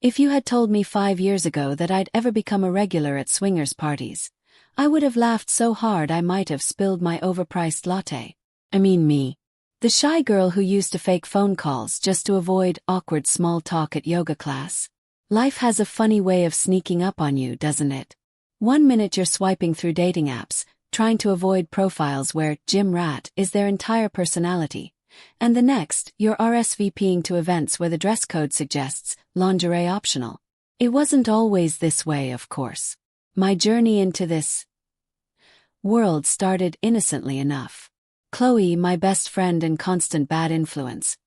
If you had told me 5 years ago that I'd ever become a regular at swingers parties, I would have laughed so hard I might have spilled my overpriced latte. I mean me. The shy girl who used to fake phone calls just to avoid awkward small talk at yoga class. Life has a funny way of sneaking up on you, doesn't it? One minute you're swiping through dating apps, trying to avoid profiles where gym rat is their entire personality, and the next, you're RSVPing to events where the dress code suggests lingerie optional. It wasn't always this way, of course. My journey into this world started innocently enough. Chloe, my best friend and constant bad influence,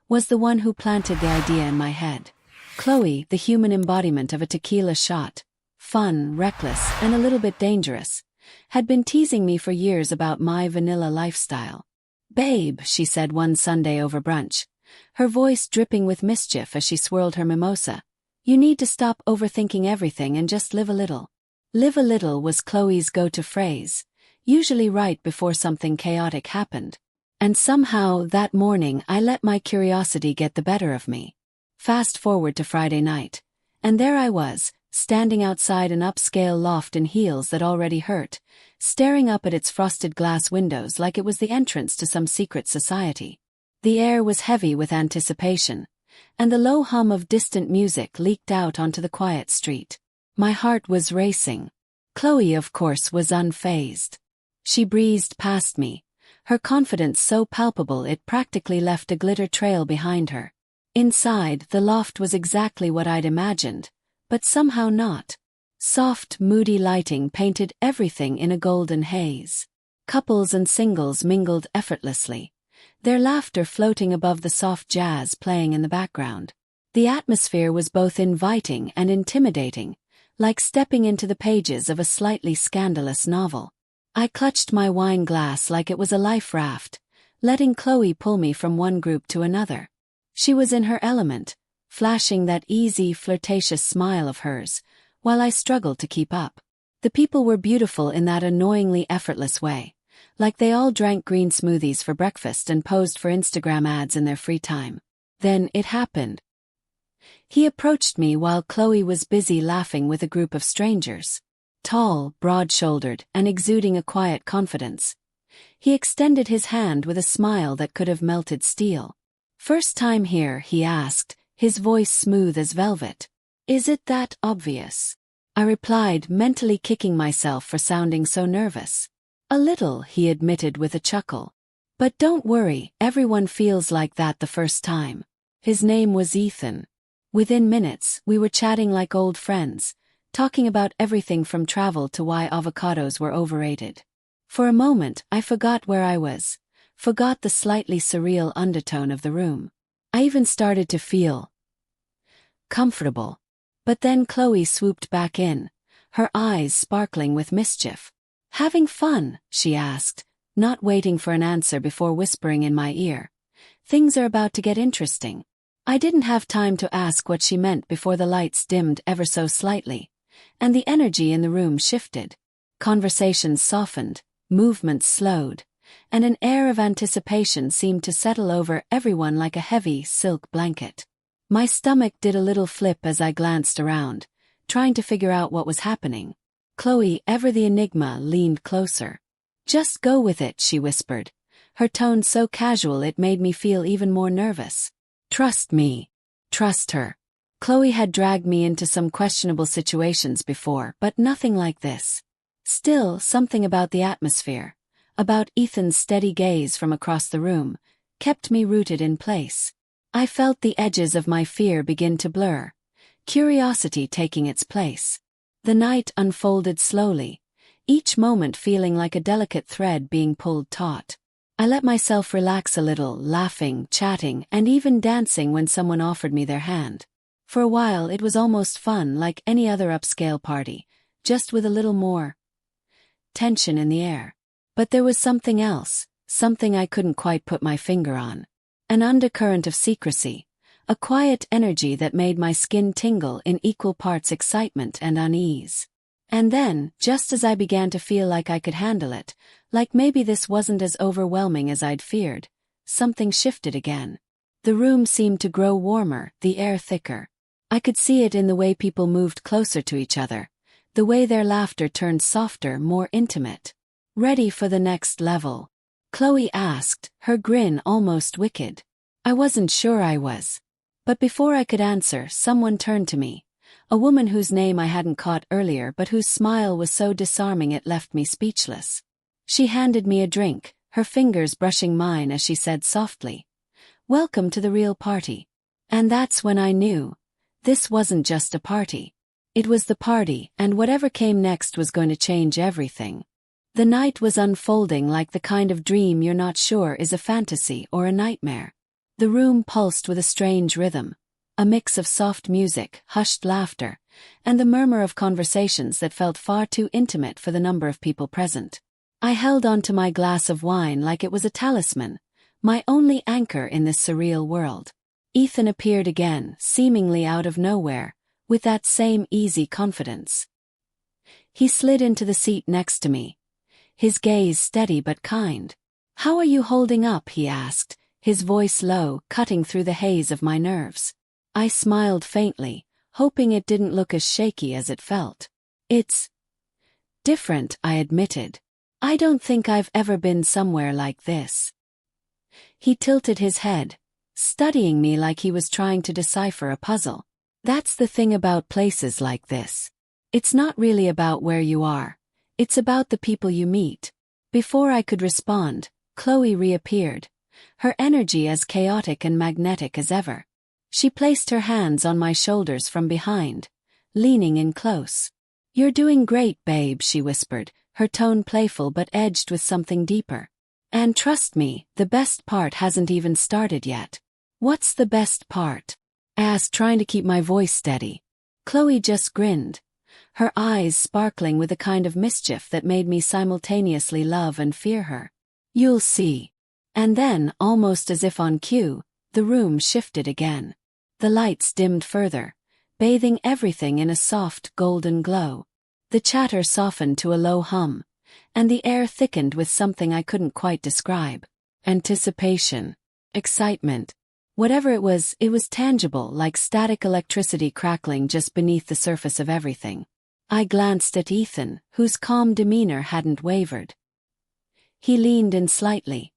was the one who planted the idea in my head. Chloe, the human embodiment of a tequila shot, fun, reckless, and a little bit dangerous, had been teasing me for years about my vanilla lifestyle. "Babe," she said one Sunday over brunch, her voice dripping with mischief as she swirled her mimosa, "you need to stop overthinking everything and just live a little." Live a little was Chloe's go-to phrase, usually right before something chaotic happened. And somehow that morning I let my curiosity get the better of me. Fast forward to Friday night, and there I was, standing outside an upscale loft in heels that already hurt, staring up at its frosted glass windows like it was the entrance to some secret society. The air was heavy with anticipation, and the low hum of distant music leaked out onto the quiet street. My heart was racing. Chloe, of course, was unfazed. She breezed past me, her confidence so palpable it practically left a glitter trail behind her. Inside, the loft was exactly what I'd imagined, but somehow not. Soft, moody lighting painted everything in a golden haze. Couples and singles mingled effortlessly, their laughter floating above the soft jazz playing in the background. The atmosphere was both inviting and intimidating, like stepping into the pages of a slightly scandalous novel. I clutched my wine glass like it was a life raft, letting Chloe pull me from one group to another. She was in her element, flashing that easy, flirtatious smile of hers, while I struggled to keep up. The people were beautiful in that annoyingly effortless way, like they all drank green smoothies for breakfast and posed for Instagram ads in their free time. Then it happened. He approached me while Chloe was busy laughing with a group of strangers. Tall, broad-shouldered, and exuding a quiet confidence, he extended his hand with a smile that could have melted steel. "First time here?" he asked, his voice smooth as velvet. "Is it that obvious?" I replied, mentally kicking myself for sounding so nervous. "A little," he admitted with a chuckle. "But don't worry, everyone feels like that the first time." His name was Ethan. Within minutes, we were chatting like old friends, talking about everything from travel to why avocados were overrated. For a moment, I forgot where I was, forgot the slightly surreal undertone of the room. I even started to feel comfortable. But then Chloe swooped back in, her eyes sparkling with mischief. "Having fun?" she asked, not waiting for an answer before whispering in my ear. "Things are about to get interesting." I didn't have time to ask what she meant before the lights dimmed ever so slightly, and the energy in the room shifted. Conversations softened, movements slowed, and an air of anticipation seemed to settle over everyone like a heavy silk blanket. My stomach did a little flip as I glanced around, trying to figure out what was happening. Chloe, ever the enigma, leaned closer. "Just go with it," she whispered, her tone so casual it made me feel even more nervous. "Trust me." Trust her. Chloe had dragged me into some questionable situations before, but nothing like this. Still, something about the atmosphere, about Ethan's steady gaze from across the room, kept me rooted in place. I felt the edges of my fear begin to blur, curiosity taking its place. The night unfolded slowly, each moment feeling like a delicate thread being pulled taut. I let myself relax a little, laughing, chatting, and even dancing when someone offered me their hand. For a while it was almost fun, like any other upscale party, just with a little more tension in the air. But there was something else, something I couldn't quite put my finger on. An undercurrent of secrecy, a quiet energy that made my skin tingle in equal parts excitement and unease. And then, just as I began to feel like I could handle it, like maybe this wasn't as overwhelming as I'd feared, something shifted again. The room seemed to grow warmer, the air thicker. I could see it in the way people moved closer to each other, the way their laughter turned softer, more intimate. "Ready for the next level?" Chloe asked, her grin almost wicked. I wasn't sure I was. But before I could answer, someone turned to me. A woman whose name I hadn't caught earlier but whose smile was so disarming it left me speechless. She handed me a drink, her fingers brushing mine as she said softly, "Welcome to the real party." And that's when I knew. This wasn't just a party. It was the party, and whatever came next was going to change everything. The night was unfolding like the kind of dream you're not sure is a fantasy or a nightmare. The room pulsed with a strange rhythm, a mix of soft music, hushed laughter, and the murmur of conversations that felt far too intimate for the number of people present. I held onto my glass of wine like it was a talisman, my only anchor in this surreal world. Ethan appeared again, seemingly out of nowhere, with that same easy confidence. He slid into the seat next to me, his gaze steady but kind. "How are you holding up?" he asked, his voice low, cutting through the haze of my nerves. I smiled faintly, hoping it didn't look as shaky as it felt. "It's different," I admitted. "I don't think I've ever been somewhere like this." He tilted his head, studying me like he was trying to decipher a puzzle. "That's the thing about places like this. It's not really about where you are. It's about the people you meet." Before I could respond, Chloe reappeared, her energy as chaotic and magnetic as ever. She placed her hands on my shoulders from behind, leaning in close. "You're doing great, babe," she whispered, her tone playful but edged with something deeper. "And trust me, the best part hasn't even started yet." "What's the best part?" I asked, trying to keep my voice steady. Chloe just grinned, her eyes sparkling with a kind of mischief that made me simultaneously love and fear her. "You'll see." And then, almost as if on cue, the room shifted again. The lights dimmed further, bathing everything in a soft golden glow. The chatter softened to a low hum, and the air thickened with something I couldn't quite describe. Anticipation. Excitement. Whatever it was tangible, like static electricity crackling just beneath the surface of everything. I glanced at Ethan, whose calm demeanor hadn't wavered. He leaned in slightly,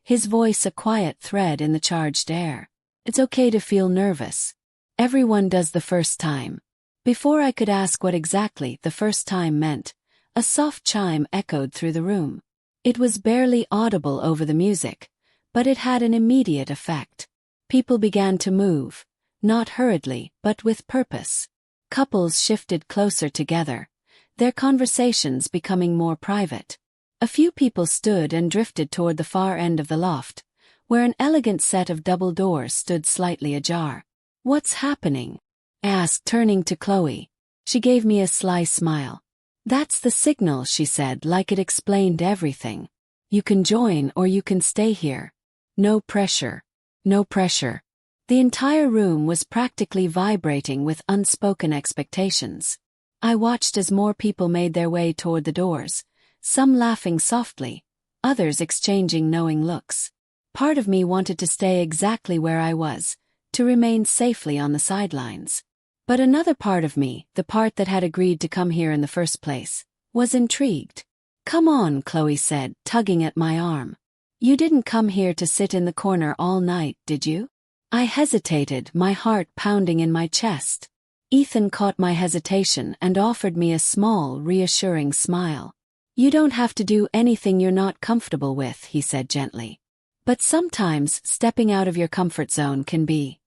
his voice a quiet thread in the charged air. "It's okay to feel nervous. Everyone does the first time." Before I could ask what exactly the first time meant, a soft chime echoed through the room. It was barely audible over the music, but it had an immediate effect. People began to move, not hurriedly, but with purpose. Couples shifted closer together, their conversations becoming more private. A few people stood and drifted toward the far end of the loft, where an elegant set of double doors stood slightly ajar. "What's happening?" I asked, turning to Chloe. She gave me a sly smile. "That's the signal," she said, like it explained everything. "You can join or you can stay here. No pressure. No pressure." The entire room was practically vibrating with unspoken expectations. I watched as more people made their way toward the doors, some laughing softly, others exchanging knowing looks. Part of me wanted to stay exactly where I was, to remain safely on the sidelines. But another part of me, the part that had agreed to come here in the first place, was intrigued. "Come on," Chloe said, tugging at my arm. "You didn't come here to sit in the corner all night, did you?" I hesitated, my heart pounding in my chest. Ethan caught my hesitation and offered me a small, reassuring smile. "You don't have to do anything you're not comfortable with," he said gently. "But sometimes stepping out of your comfort zone can be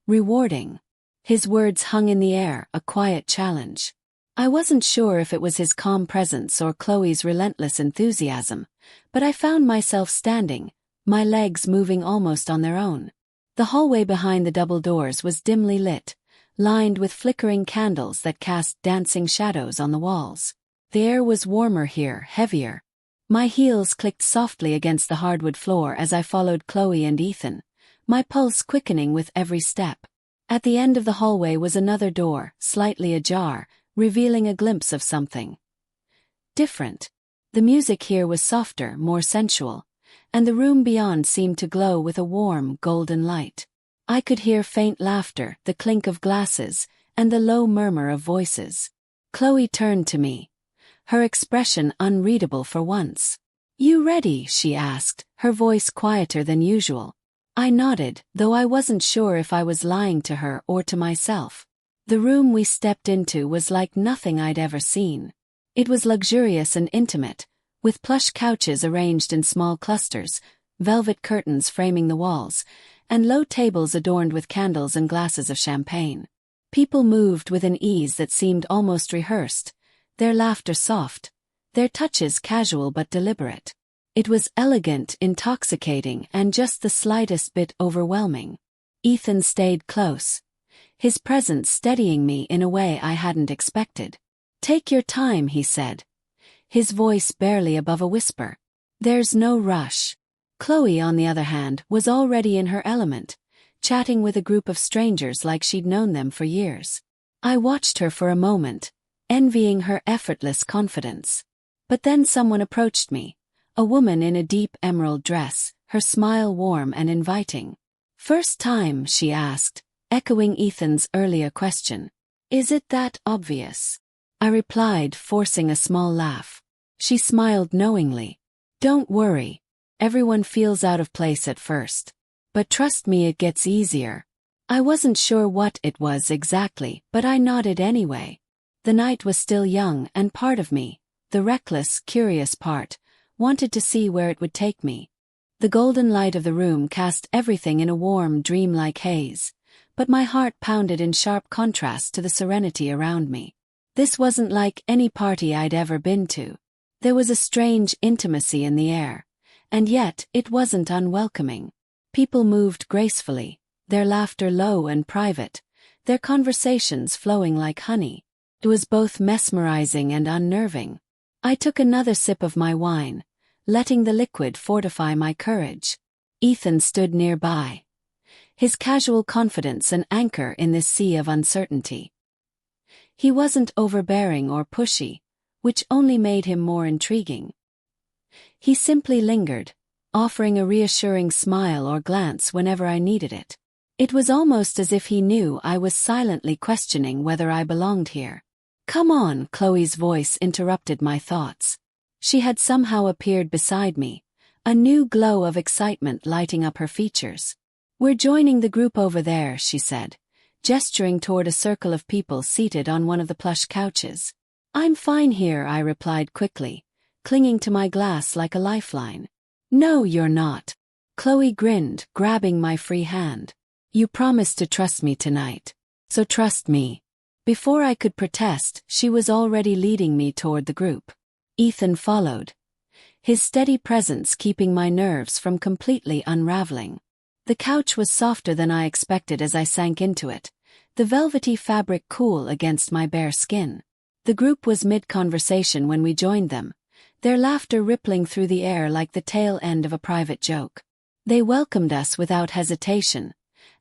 rewarding." His words hung in the air, a quiet challenge. I wasn't sure if it was his calm presence or Chloe's relentless enthusiasm, but I found myself standing, my legs moving almost on their own. The hallway behind the double doors was dimly lit, lined with flickering candles that cast dancing shadows on the walls. The air was warmer here, heavier. My heels clicked softly against the hardwood floor as I followed Chloe and Ethan, my pulse quickening with every step. At the end of the hallway was another door, slightly ajar, revealing a glimpse of something different. The music here was softer, more sensual, and the room beyond seemed to glow with a warm, golden light. I could hear faint laughter, the clink of glasses, and the low murmur of voices. Chloe turned to me, her expression unreadable for once. "You ready?" she asked, her voice quieter than usual. I nodded, though I wasn't sure if I was lying to her or to myself. The room we stepped into was like nothing I'd ever seen. It was luxurious and intimate, with plush couches arranged in small clusters, velvet curtains framing the walls, and low tables adorned with candles and glasses of champagne. People moved with an ease that seemed almost rehearsed, their laughter soft, their touches casual but deliberate. It was elegant, intoxicating, and just the slightest bit overwhelming. Ethan stayed close, his presence steadying me in a way I hadn't expected. "Take your time," he said, his voice barely above a whisper. "There's no rush." Chloe, on the other hand, was already in her element, chatting with a group of strangers like she'd known them for years. I watched her for a moment, envying her effortless confidence. But then someone approached me, a woman in a deep emerald dress, her smile warm and inviting. "First time?" she asked, echoing Ethan's earlier question. "Is it that obvious?" I replied, forcing a small laugh. She smiled knowingly. "Don't worry. Everyone feels out of place at first. But trust me, it gets easier." I wasn't sure what it was exactly, but I nodded anyway. The night was still young, and part of me, the reckless, curious part, wanted to see where it would take me. The golden light of the room cast everything in a warm, dreamlike haze, but my heart pounded in sharp contrast to the serenity around me. This wasn't like any party I'd ever been to. There was a strange intimacy in the air, and yet it wasn't unwelcoming. People moved gracefully, their laughter low and private, their conversations flowing like honey. It was both mesmerizing and unnerving. I took another sip of my wine, letting the liquid fortify my courage. Ethan stood nearby, his casual confidence an anchor in this sea of uncertainty. He wasn't overbearing or pushy, which only made him more intriguing. He simply lingered, offering a reassuring smile or glance whenever I needed it. It was almost as if he knew I was silently questioning whether I belonged here. "Come on," Chloe's voice interrupted my thoughts. She had somehow appeared beside me, a new glow of excitement lighting up her features. "We're joining the group over there," she said, gesturing toward a circle of people seated on one of the plush couches. "I'm fine here," I replied quickly, clinging to my glass like a lifeline. "No, you're not." Chloe grinned, grabbing my free hand. "You promised to trust me tonight. So trust me." Before I could protest, she was already leading me toward the group. Ethan followed, his steady presence keeping my nerves from completely unraveling. The couch was softer than I expected as I sank into it, the velvety fabric cool against my bare skin. The group was mid-conversation when we joined them, their laughter rippling through the air like the tail end of a private joke. They welcomed us without hesitation,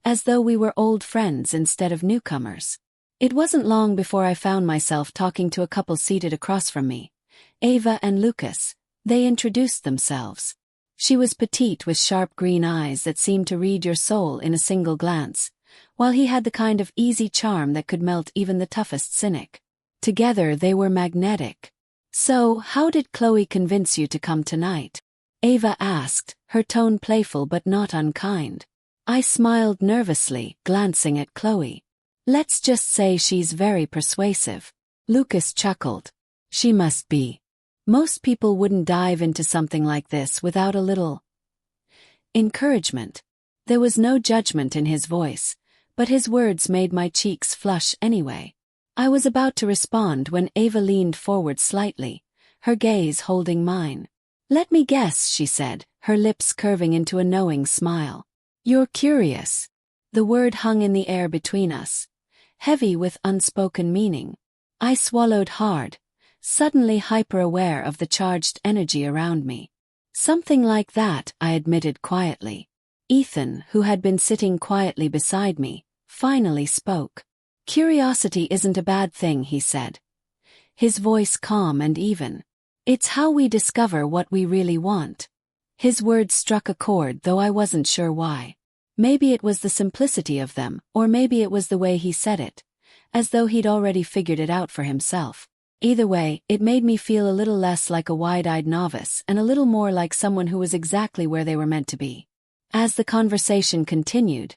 as though we were old friends instead of newcomers. It wasn't long before I found myself talking to a couple seated across from me, Ava and Lucas. They introduced themselves. She was petite with sharp green eyes that seemed to read your soul in a single glance, while he had the kind of easy charm that could melt even the toughest cynic. Together they were magnetic. "So, how did Chloe convince you to come tonight?" Ava asked, her tone playful but not unkind. I smiled nervously, glancing at Chloe. "Let's just say she's very persuasive." Lucas chuckled. "She must be. Most people wouldn't dive into something like this without a little encouragement." There was no judgment in his voice, but his words made my cheeks flush anyway. I was about to respond when Ava leaned forward slightly, her gaze holding mine. "Let me guess," she said, her lips curving into a knowing smile. "You're curious." The word hung in the air between us, heavy with unspoken meaning. I swallowed hard, suddenly hyper-aware of the charged energy around me. "Something like that," I admitted quietly. Ethan, who had been sitting quietly beside me, finally spoke. "Curiosity isn't a bad thing," he said, his voice calm and even. "It's how we discover what we really want." His words struck a chord, though I wasn't sure why. Maybe it was the simplicity of them, or maybe it was the way he said it, as though he'd already figured it out for himself. Either way, it made me feel a little less like a wide-eyed novice and a little more like someone who was exactly where they were meant to be. As the conversation continued,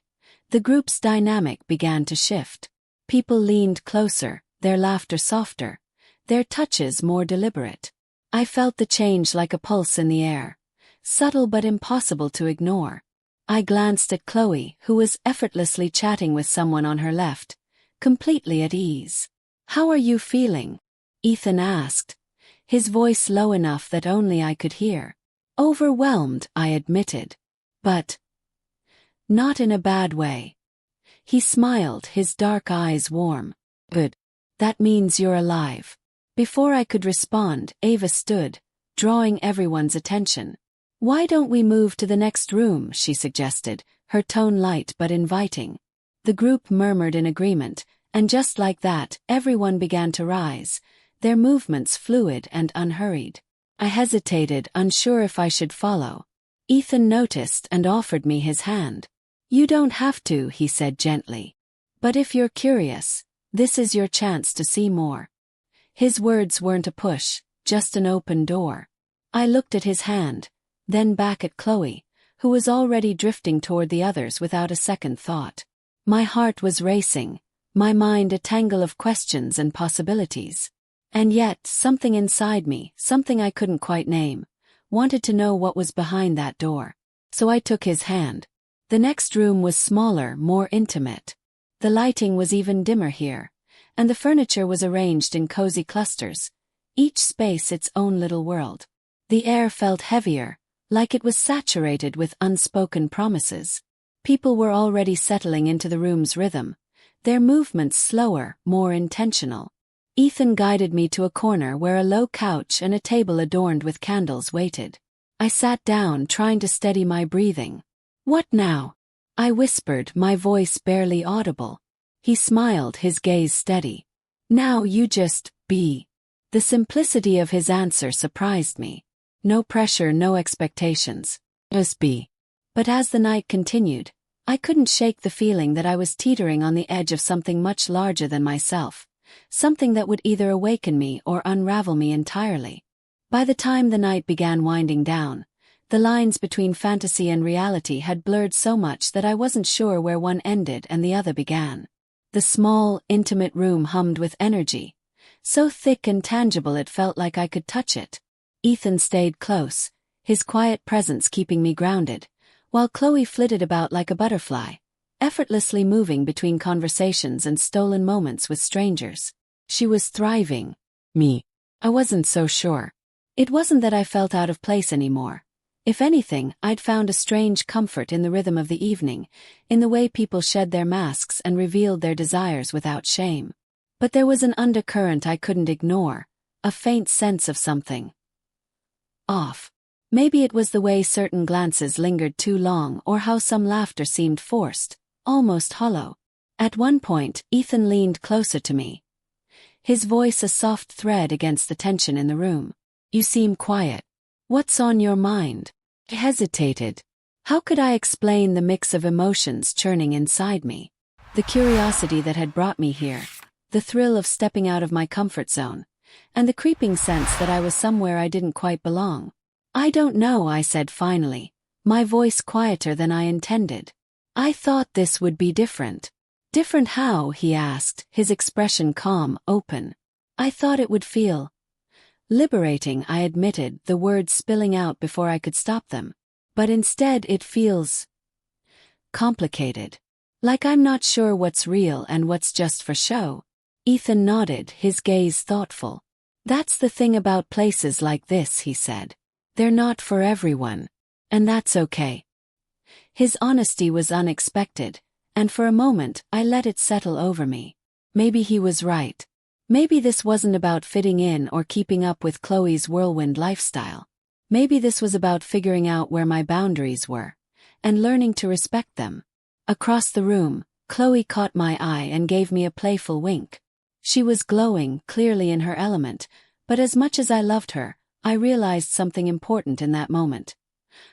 the group's dynamic began to shift. People leaned closer, their laughter softer, their touches more deliberate. I felt the change like a pulse in the air, subtle but impossible to ignore. I glanced at Chloe, who was effortlessly chatting with someone on her left, completely at ease. "How are you feeling?" Ethan asked, his voice low enough that only I could hear. "Overwhelmed," I admitted. "But not in a bad way." He smiled, his dark eyes warm. "Good. That means you're alive." Before I could respond, Ava stood, drawing everyone's attention. "Why don't we move to the next room?" she suggested, her tone light but inviting. The group murmured in agreement, and just like that, everyone began to rise, their movements fluid and unhurried. I hesitated, unsure if I should follow. Ethan noticed and offered me his hand. "You don't have to," he said gently. "But if you're curious, this is your chance to see more." His words weren't a push, just an open door. I looked at his hand, then back at Chloe, who was already drifting toward the others without a second thought. My heart was racing, my mind a tangle of questions and possibilities. And yet, something inside me, something I couldn't quite name, wanted to know what was behind that door. So I took his hand. The next room was smaller, more intimate. The lighting was even dimmer here, and the furniture was arranged in cozy clusters, each space its own little world. The air felt heavier, like it was saturated with unspoken promises. People were already settling into the room's rhythm, their movements slower, more intentional. Ethan guided me to a corner where a low couch and a table adorned with candles waited. I sat down, trying to steady my breathing. "What now?" I whispered, my voice barely audible. He smiled, his gaze steady. "Now you just be." The simplicity of his answer surprised me. No pressure, no expectations. Just be. But as the night continued, I couldn't shake the feeling that I was teetering on the edge of something much larger than myself, something that would either awaken me or unravel me entirely. By the time the night began winding down, the lines between fantasy and reality had blurred so much that I wasn't sure where one ended and the other began. The small, intimate room hummed with energy, so thick and tangible it felt like I could touch it. Ethan stayed close, his quiet presence keeping me grounded, while Chloe flitted about like a butterfly, effortlessly moving between conversations and stolen moments with strangers. She was thriving. Me. I wasn't so sure. It wasn't that I felt out of place anymore. If anything, I'd found a strange comfort in the rhythm of the evening, in the way people shed their masks and revealed their desires without shame. But there was an undercurrent I couldn't ignore, a faint sense of something off. Maybe it was the way certain glances lingered too long or how some laughter seemed forced, almost hollow. At one point, Ethan leaned closer to me, his voice a soft thread against the tension in the room. "You seem quiet. What's on your mind?" I hesitated. How could I explain the mix of emotions churning inside me? The curiosity that had brought me here, the thrill of stepping out of my comfort zone, and the creeping sense that I was somewhere I didn't quite belong. "I don't know," I said finally, my voice quieter than I intended. "I thought this would be different." "Different how?" he asked, his expression calm, open. "I thought it would feel liberating," I admitted, the words spilling out before I could stop them. "But instead it feels complicated. Like I'm not sure what's real and what's just for show." Ethan nodded, his gaze thoughtful. "That's the thing about places like this," he said. "They're not for everyone. And that's okay." His honesty was unexpected, and for a moment I let it settle over me. Maybe he was right. Maybe this wasn't about fitting in or keeping up with Chloe's whirlwind lifestyle. Maybe this was about figuring out where my boundaries were, and learning to respect them. Across the room, Chloe caught my eye and gave me a playful wink. She was glowing, clearly in her element, but as much as I loved her, I realized something important in that moment.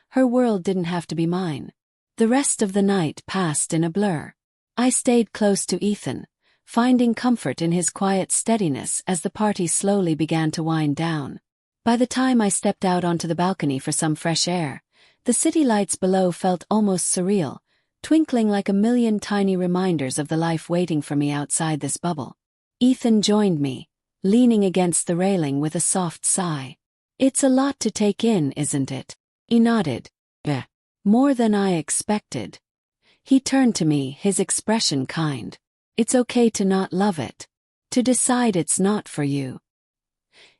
Her world didn't have to be mine. The rest of the night passed in a blur. I stayed close to Ethan, finding comfort in his quiet steadiness as the party slowly began to wind down. By the time I stepped out onto the balcony for some fresh air, the city lights below felt almost surreal, twinkling like a million tiny reminders of the life waiting for me outside this bubble. Ethan joined me, leaning against the railing with a soft sigh. "It's a lot to take in, isn't it?" He nodded. More than I expected." He turned to me, his expression kind. "It's okay to not love it. To decide it's not for you."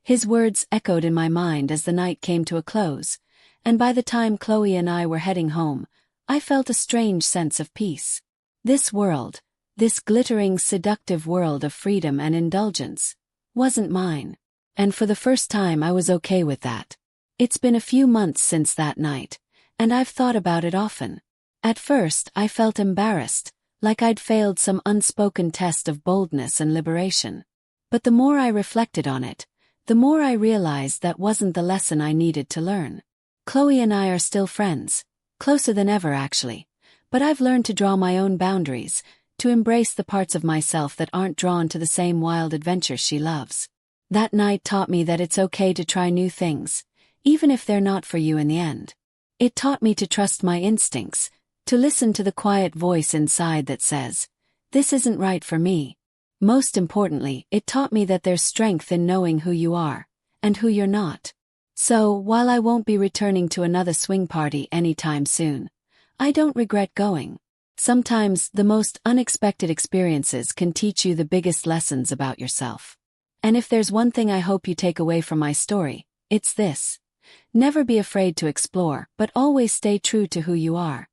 His words echoed in my mind as the night came to a close, and by the time Chloe and I were heading home, I felt a strange sense of peace. This world, this glittering, seductive world of freedom and indulgence, wasn't mine. And for the first time I was okay with that. It's been a few months since that night, and I've thought about it often. At first I felt embarrassed, like I'd failed some unspoken test of boldness and liberation. But the more I reflected on it, the more I realized that wasn't the lesson I needed to learn. Chloe and I are still friends, closer than ever actually, but I've learned to draw my own boundaries, to embrace the parts of myself that aren't drawn to the same wild adventures she loves. That night taught me that it's okay to try new things, even if they're not for you in the end. It taught me to trust my instincts, to listen to the quiet voice inside that says, "This isn't right for me." Most importantly, it taught me that there's strength in knowing who you are, and who you're not. So, while I won't be returning to another swing party anytime soon, I don't regret going. Sometimes, the most unexpected experiences can teach you the biggest lessons about yourself. And if there's one thing I hope you take away from my story, it's this. Never be afraid to explore, but always stay true to who you are.